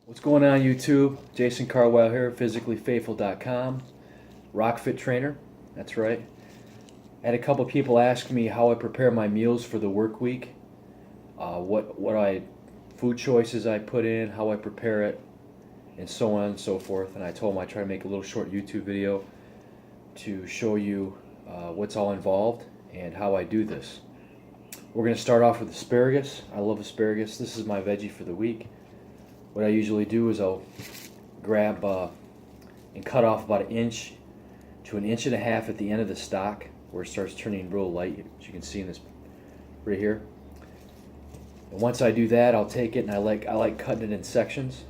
What's going on YouTube? Jason Carwile here, physicallyfaithful.com, RockFit trainer. That's right. I had a couple people ask me how I prepare my meals for the work week, what food choices I put in, how I prepare it, and so on and so forth. And I told them I try to make a little short YouTube video to show you what's all involved and how I do this. We're going to start off with asparagus. I love asparagus. This is my veggie for the week. What I usually do is I'll grab and cut off about 1 to 1.5 inches at the end of the stalk where it starts turning real light, as you can see in this right here. And once I do that, I'll take it and I like cutting it in sections.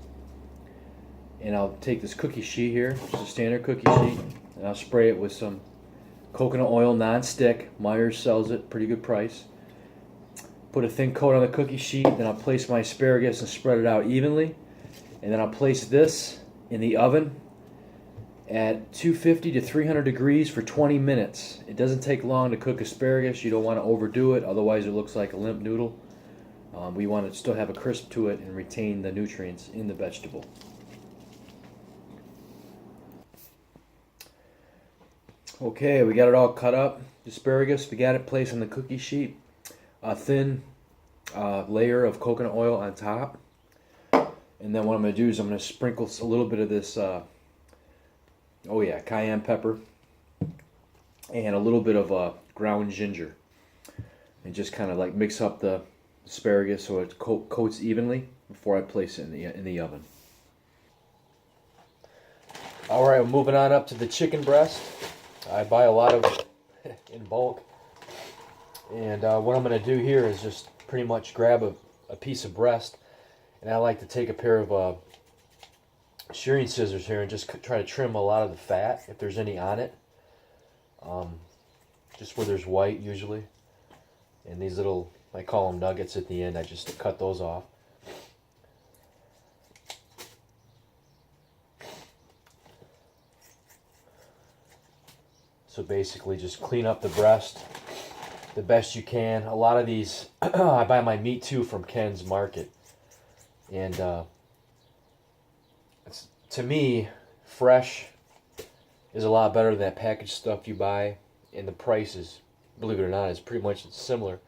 And I'll take this cookie sheet here, which is a standard cookie sheet, and I'll spray it with some coconut oil, non-stick. Myers sells it, pretty good price. Put a thin coat on the cookie sheet, then I'll place my asparagus and spread it out evenly. And then I'll place this in the oven at 250 to 300 degrees for 20 minutes. It doesn't take long to cook asparagus. You don't want to overdo it, otherwise it looks like a limp noodle. We want to still have a crisp to it and retain the nutrients in the vegetable. Okay, we got it all cut up. Asparagus, we got it placed on the cookie sheet. A thin layer of coconut oil on top. And then what I'm going to do is I'm going to sprinkle a little bit of this, cayenne pepper. And a little bit of ground ginger. And just kind of like mix up the asparagus so it coats evenly before I place it in the oven. Alright, we're moving on up to the chicken breast. I buy a lot of it in bulk. And what I'm going to do here is just pretty much grab a piece of breast, and I like to take a pair of shearing scissors here and just try to trim a lot of the fat if there's any on it, just where there's white usually. And these little, I call them nuggets at the end, I just cut those off. So basically just clean up the breast the best you can. A lot of these, I buy my meat too from Ken's Market. And to me, fresh is a lot better than that packaged stuff you buy. And the prices, believe it or not, is pretty much similar.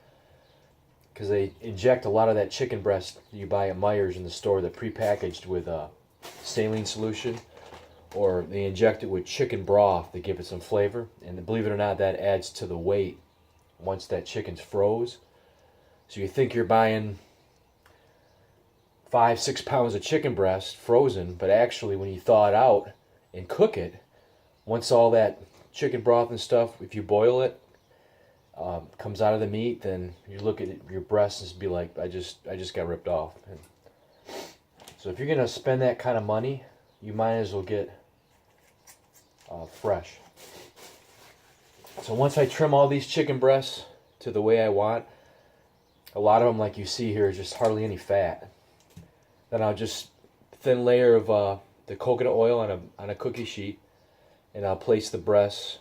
Because they inject a lot of that chicken breast you buy at Myers in the store that prepackaged with saline solution. Or they inject it with chicken broth to give it some flavor. And believe it or not, that adds to the weight once that chicken's froze. So you think you're buying 5-6 pounds of chicken breast frozen, but actually when you thaw it out and cook it, once all that chicken broth and stuff, if you boil it, comes out of the meat, then you look at it, your breast and be like, I just got ripped off. And so if you're gonna spend that kind of money, you might as well get fresh. So once I trim all these chicken breasts to the way I want, a lot of them, like you see here, is just hardly any fat. Then I'll just thin layer of the coconut oil on a cookie sheet, and I'll place the breasts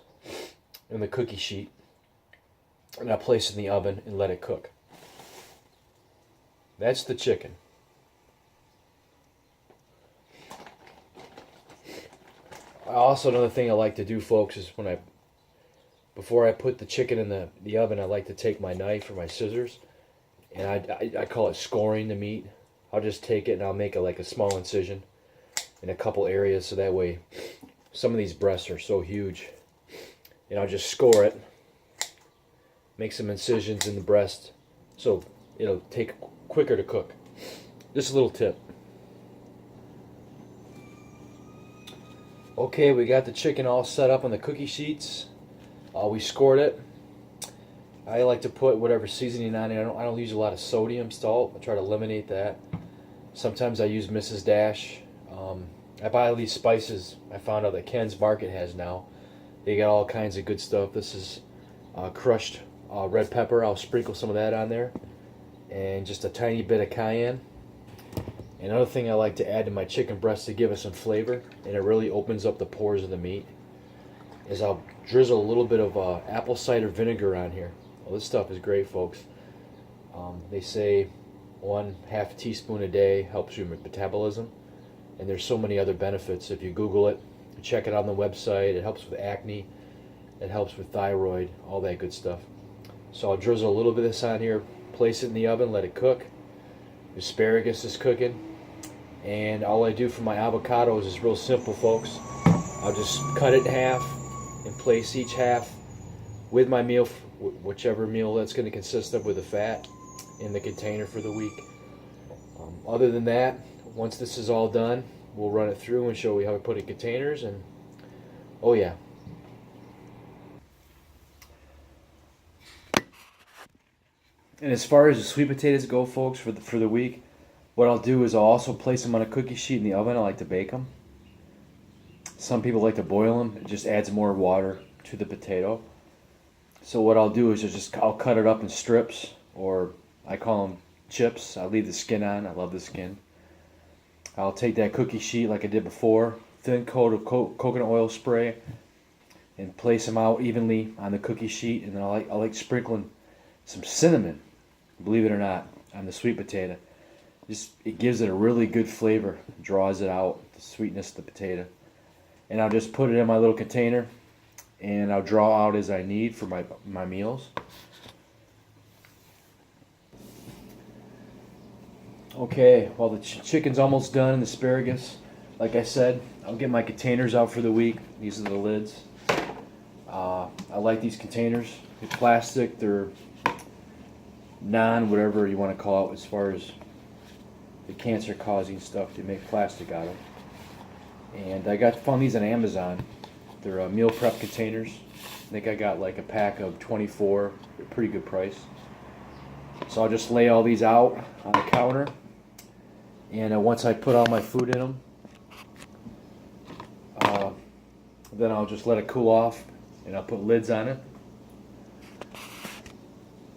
in the cookie sheet, and I'll place it in the oven and let it cook. That's the chicken. Also, another thing I like to do, folks, is before I put the chicken in the oven, I like to take my knife or my scissors, and I call it scoring the meat. I'll just take it and I'll make like a small incision in a couple areas, so that way, some of these breasts are so huge, and I'll just score it, make some incisions in the breast, so it'll take quicker to cook. Just a little tip. Okay, we got the chicken all set up on the cookie sheets. We scored it. I like to put whatever seasoning on it. I don't use a lot of sodium salt. I try to eliminate that. Sometimes I use Mrs. Dash. I buy all these spices I found out that Ken's Market has now. They got all kinds of good stuff. This is crushed red pepper. I'll sprinkle some of that on there. And just a tiny bit of cayenne. Another thing I like to add to my chicken breast to give it some flavor, and it really opens up the pores of the meat, is I'll drizzle a little bit of apple cider vinegar on here. Well, this stuff is great, folks. They say 1/2 teaspoon a day helps your metabolism. And there's so many other benefits. If you Google it, check it out on the website. It helps with acne. It helps with thyroid, all that good stuff. So I'll drizzle a little bit of this on here, place it in the oven, let it cook. The asparagus is cooking. And all I do for my avocados is real simple, folks. I'll just cut it in half and place each half with my meal, whichever meal that's going to consist of, with the fat in the container for the week. Other than that, once this is all done, we'll run it through and show you how we put it in containers. And oh yeah. And as far as the sweet potatoes go, folks, for the week, what I'll do is I'll also place them on a cookie sheet in the oven. I like to bake them. Some people like to boil them. It just adds more water to the potato. So what I'll do is I'll cut it up in strips, or I call them chips. I'll leave the skin on. I love the skin. I'll take that cookie sheet like I did before, thin coat of coconut oil spray, and place them out evenly on the cookie sheet. And then I like sprinkling some cinnamon, believe it or not, on the sweet potato. It gives it a really good flavor, draws it out, the sweetness of the potato. And I'll just put it in my little container, and I'll draw out as I need for my meals. Okay, well, the chicken's almost done, and the asparagus. Like I said, I'll get my containers out for the week. These are the lids. I like these containers. They're plastic. They're whatever you want to call it, as far as the cancer-causing stuff they make plastic out of. And I found these on Amazon. They're meal prep containers. I think I got like a pack of 24. They're a pretty good price. So I'll just lay all these out on the counter. And once I put all my food in them, then I'll just let it cool off, and I'll put lids on it.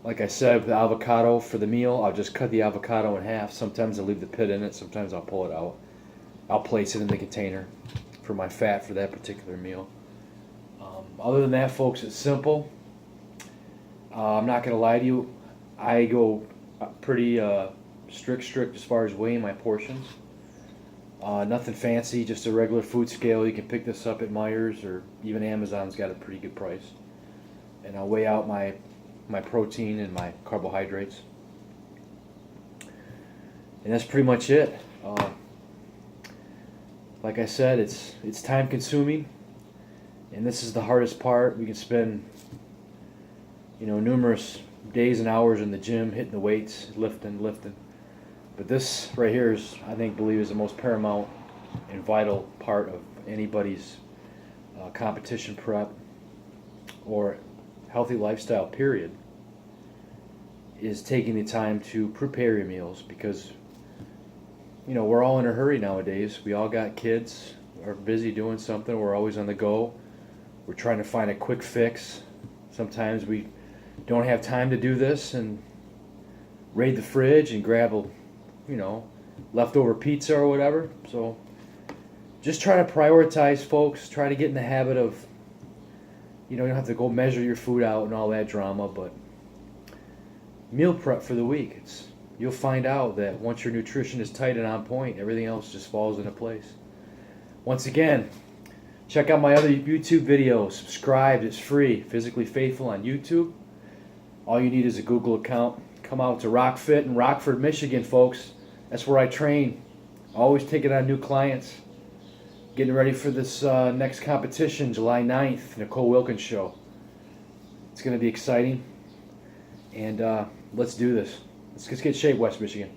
Like I said, with the avocado for the meal, I'll just cut the avocado in half. Sometimes I'll leave the pit in it. Sometimes I'll pull it out. I'll place it in the container for my fat for that particular meal. Other than that, folks, it's simple. I'm not going to lie to you. I go pretty strict as far as weighing my portions. Nothing fancy, just a regular food scale. You can pick this up at Meijer's, or even Amazon's got a pretty good price. And I'll weigh out my protein and my carbohydrates. And that's pretty much it. Like I said, it's time consuming, and this is the hardest part. We can spend numerous days and hours in the gym hitting the weights, lifting. But this right here is, I believe, is the most paramount and vital part of anybody's competition prep or healthy lifestyle period, is taking the time to prepare your meals, because we're all in a hurry nowadays. We all got kids, are busy doing something. We're always on the go. We're trying to find a quick fix. Sometimes we don't have time to do this and raid the fridge and grab a leftover pizza or whatever. So just try to prioritize, folks. Try to get in the habit of, you don't have to go measure your food out and all that drama, but meal prep for the week. You'll find out that once your nutrition is tight and on point, everything else just falls into place. Once again, check out my other YouTube videos. Subscribe. It's free. Physically Faithful on YouTube. All you need is a Google account. Come out to RockFit in Rockford, Michigan, folks. That's where I train. Always taking on new clients. Getting ready for this next competition, July 9th, Nicole Wilkins show. It's going to be exciting. And let's do this. Let's get in shape, West Michigan.